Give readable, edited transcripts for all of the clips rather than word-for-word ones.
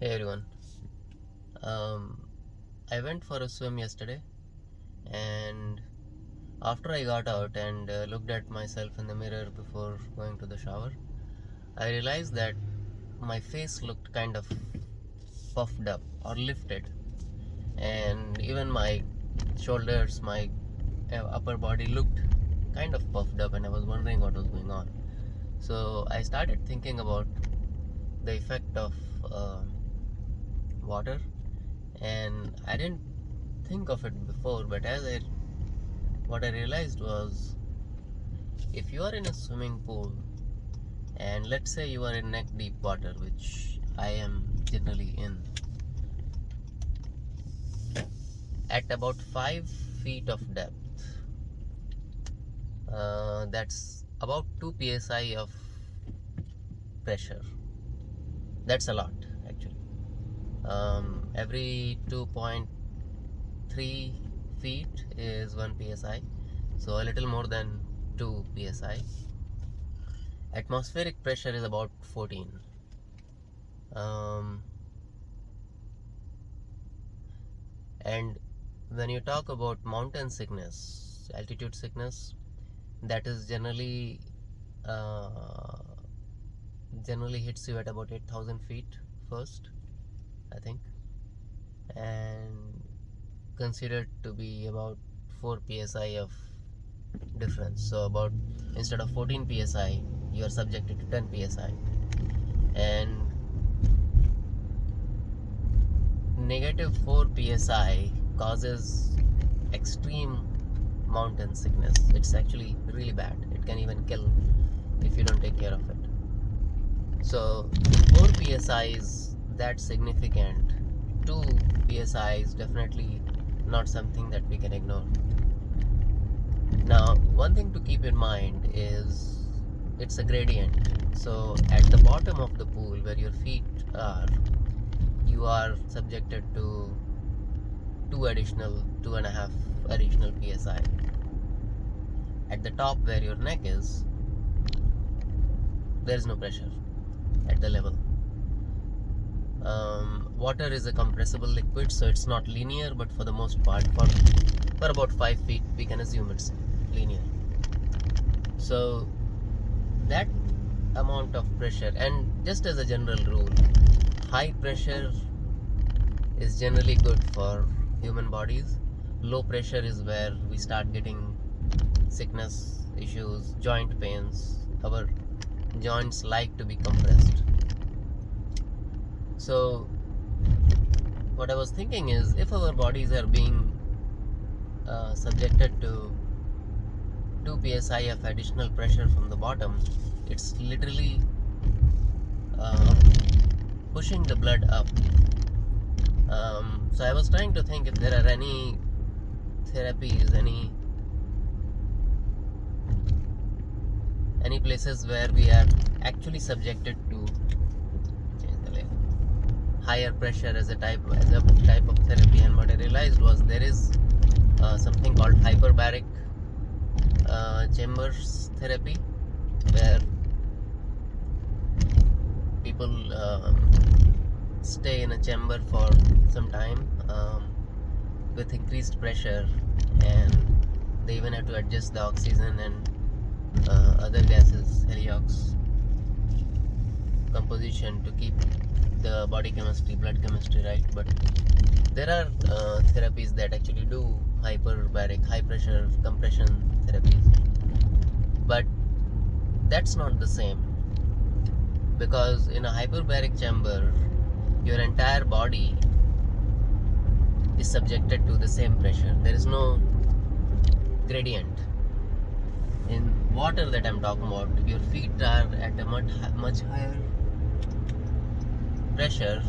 Hey everyone. I went for a swim yesterday, and after I got out and looked at myself in the mirror before going to the shower, I realized that my face looked kind of puffed up or lifted, and even my shoulders, my upper body looked kind of puffed up, and I was wondering what was going on. So I started thinking about the effect of water, and I didn't think of it before, but what I realized was, if you are in a swimming pool and let's say you are in neck deep water, which I am generally in, at about 5 feet of depth, that's about 2 psi of pressure. That's a lot, actually. Every 2.3 feet is 1 psi, so a little more than 2 psi. Atmospheric pressure is about 14. And when you talk about mountain sickness, altitude sickness, that is generally hits you at about 8,000 feet first, I think, and considered to be about 4 psi of difference. So about, instead of 14 psi, you are subjected to 10 psi, and negative 4 psi causes extreme mountain sickness. It's actually really bad. It can even kill if you don't take care of it. So 4 psi is that significant. 2 psi is definitely not something that we can ignore. Now, one thing to keep in mind is it's a gradient. So at the bottom of the pool where your feet are, you are subjected to 2.5 additional psi. At the top where your neck is, there is no pressure at the level. Water is a compressible liquid, so it's not linear, but for the most part, for about 5 feet, we can assume it's linear. So that amount of pressure, and just as a general rule, high pressure is generally good for human bodies. Low pressure is where we start getting sickness issues, joint pains. Our joints like to be compressed. So what I was thinking is, if our bodies are being subjected to 2 psi of additional pressure from the bottom, it's literally pushing the blood up. So I was trying to think if there are any therapies, any places where we are actually subjected to higher pressure as a type of therapy. And what I realized was, there is something called hyperbaric chambers therapy, where people stay in a chamber for some time with increased pressure, and they even have to adjust the oxygen and other gases, heliox composition, to keep the body chemistry, blood chemistry right. But there are therapies that actually do hyperbaric, high pressure compression therapies, but that's not the same, because in a hyperbaric chamber, your entire body is subjected to the same pressure. There is no gradient. In water that I'm talking about, your feet are at a much higher pressure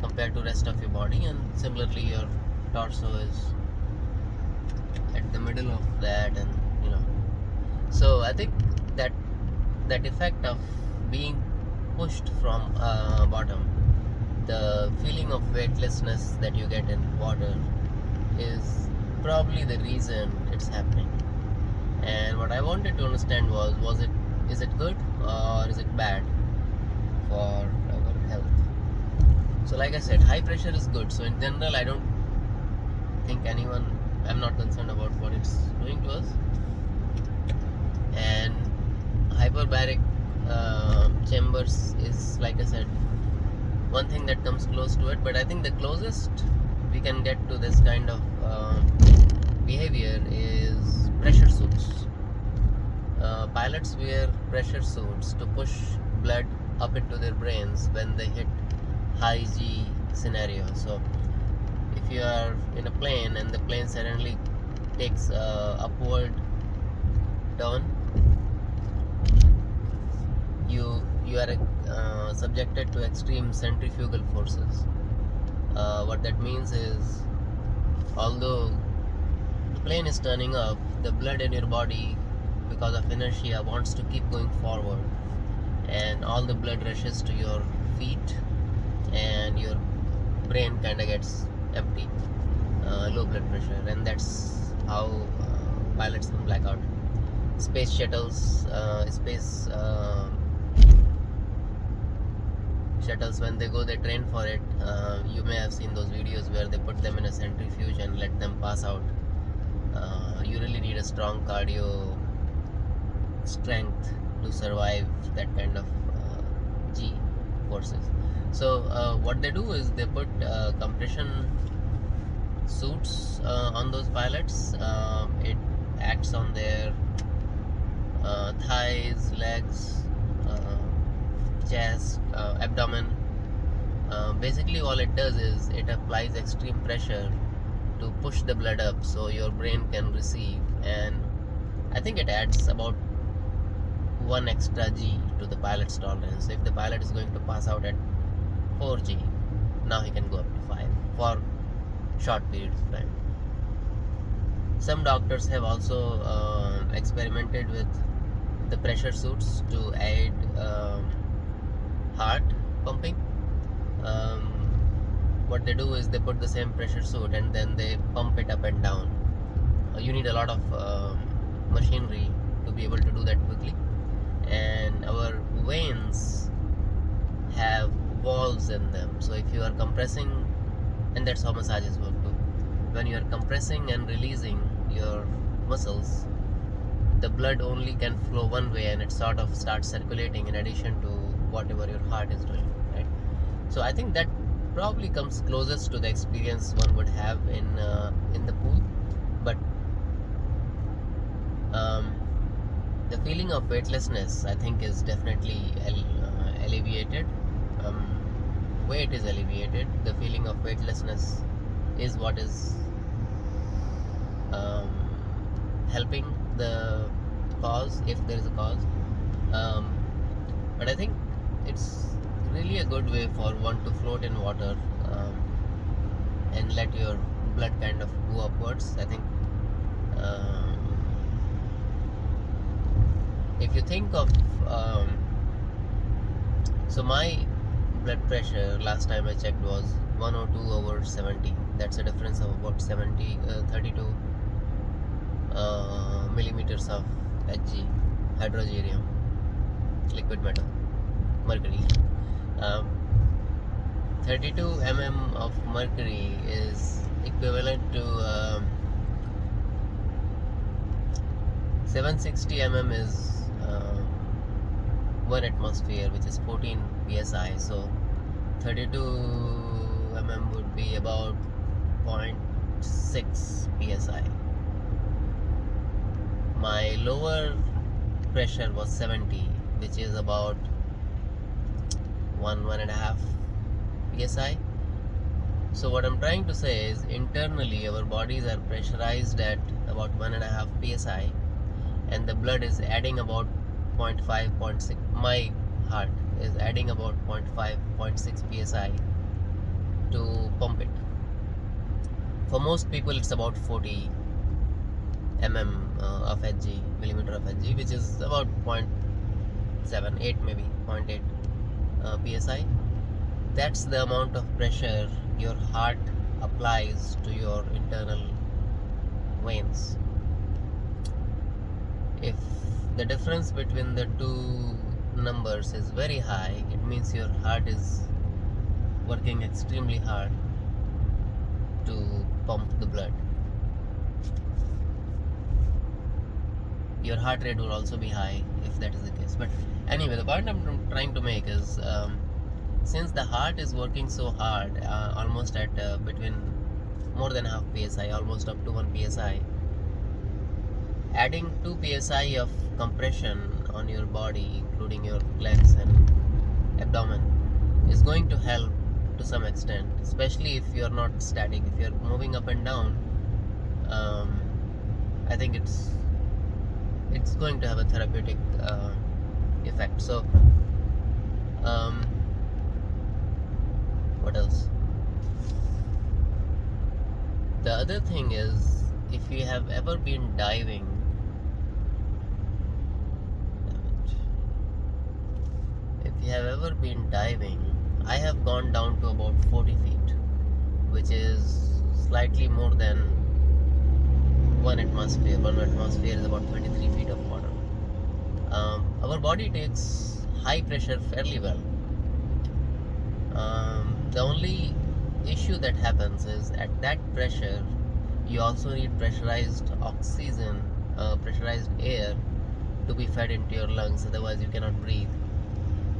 compared to rest of your body, and similarly your torso is at the middle of that, and so I think that effect of being pushed from bottom, the feeling of weightlessness that you get in water, is probably the reason it's happening. And what I wanted to understand was is it good or is it bad for our health? So like I said, high pressure is good. So in general, I don't think I'm not concerned about what it's doing to us. And hyperbaric chambers is, like I said, one thing that comes close to it. But I think the closest we can get to this kind of behavior is pressure suits. Pilots wear pressure suits to push blood up into their brains when they hit high G scenario. So if you are in a plane and the plane suddenly takes upward turn, you are subjected to extreme centrifugal forces. What that means is, although the plane is turning up, the blood in your body, because of inertia, wants to keep going forward, and all the blood rushes to your feet, and your brain kind of gets empty, low blood pressure, and that's how pilots can black out. Space shuttles, shuttles, when they go, they train for it. You may have seen those videos where they put them in a centrifuge and let them pass out. You really need a strong cardio strength to survive that kind of G forces. So what they do is they put compression suits on those pilots. It acts on their thighs, legs, chest, abdomen. Basically all it does is it applies extreme pressure to push the blood up so your brain can receive, and I think it adds about 1 extra G to the pilot's tolerance. So if the pilot is going to pass out at 4 G, now he can go up to 5 for short periods of time. Some doctors have also experimented with the pressure suits to aid heart pumping. What they do is they put the same pressure suit and then they pump it up and down. You need a lot of machinery to be able to do that quickly, and our veins have valves in them. So if you are compressing, and that's how massages work too, when you are compressing and releasing your muscles, the blood only can flow one way, and it sort of starts circulating in addition to whatever your heart is doing, right? So I think that probably comes closest to the experience one would have in the pool. But the feeling of weightlessness, I think, is definitely alleviated. Weight is alleviated. The feeling of weightlessness is what is helping the cause, if there is a cause. But I think it's really a good way for one to float in water and let your blood kind of go upwards. I think if you think of so my blood pressure last time I checked was 102/70. That's a difference of about 32 millimeters of Hg, hydrogerium, liquid metal, mercury. 32 mm of mercury is equivalent to 760 mm is 1 atmosphere, which is 14 psi. So 32 mm would be about 0.6 psi. My lower pressure was 70, which is about 1.5 psi. So what I'm trying to say is, internally our bodies are pressurized at about 1.5 psi, and the blood is adding about 0.5, 0.6. My heart is adding about 0.5, 0.6 psi to pump it. For most people, it's about 40 mm of Hg, millimeter of Hg, which is about 0.7, 8 maybe, 0.8 psi. That's the amount of pressure your heart applies to your internal veins. If the difference between the two numbers is very high, it means your heart is working extremely hard to pump the blood. Your heart rate will also be high if that is the case. But anyway, the point I'm trying to make is since the heart is working so hard, almost at between more than half psi, almost up to 1 psi, adding 2 psi of compression on your body, including your legs and abdomen, is going to help to some extent, especially if you're not static. If you're moving up and down, I think it's going to have a therapeutic effect. So what else? The other thing is, if you have ever been diving, I have gone down to about 40 feet, which is slightly more than 1 atmosphere. 1 atmosphere is about 23 feet of water. Our body takes high pressure fairly well. The only issue that happens is at that pressure, you also need pressurized oxygen, pressurized air to be fed into your lungs, otherwise you cannot breathe.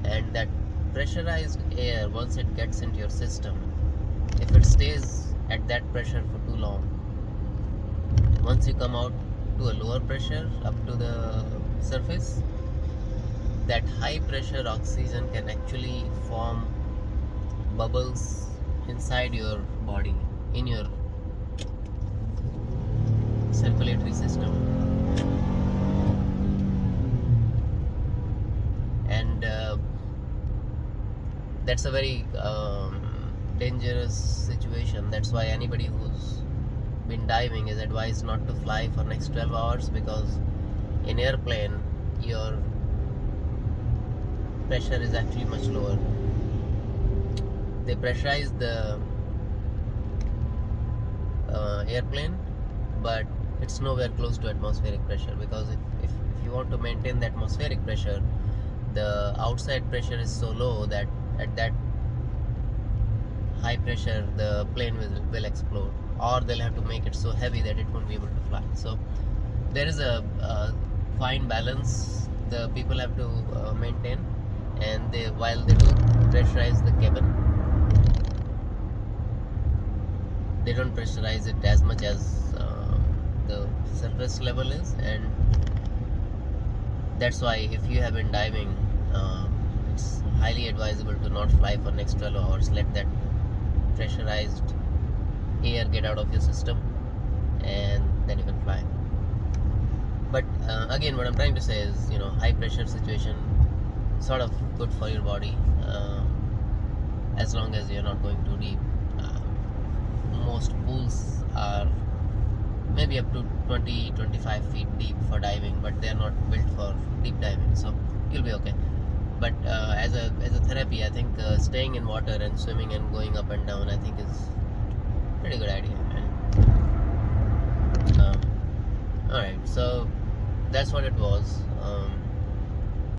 And that pressurized air, once it gets into your system, if it stays at that pressure for too long, once you come out to a lower pressure up to the surface, that high pressure oxygen can actually form bubbles inside your body, in your circulatory system, and that's a very dangerous situation. That's why anybody who's been diving is advised not to fly for next 12 hours, because in airplane your pressure is actually much lower. They pressurize the airplane, but it's nowhere close to atmospheric pressure, because if you want to maintain the atmospheric pressure, the outside pressure is so low that at that high pressure the plane will explode, or they'll have to make it so heavy that it won't be able to fly. So there is a fine balance the people have to maintain, and while they do pressurize the cabin, they don't pressurize it as much as the surface level is. And that's why if you have been diving, it's highly advisable to not fly for next 12 hours. Let that pressurized air get out of your system, and then you can fly. But again, what I'm trying to say is, high pressure situation sort of good for your body, as long as you're not going too deep. Most pools are maybe up to 20-25 feet deep for diving, but they're not built for deep diving, so you'll be okay. But as a therapy, I think staying in water and swimming and going up and down, I think is a pretty good idea. And alright, so that's what it was.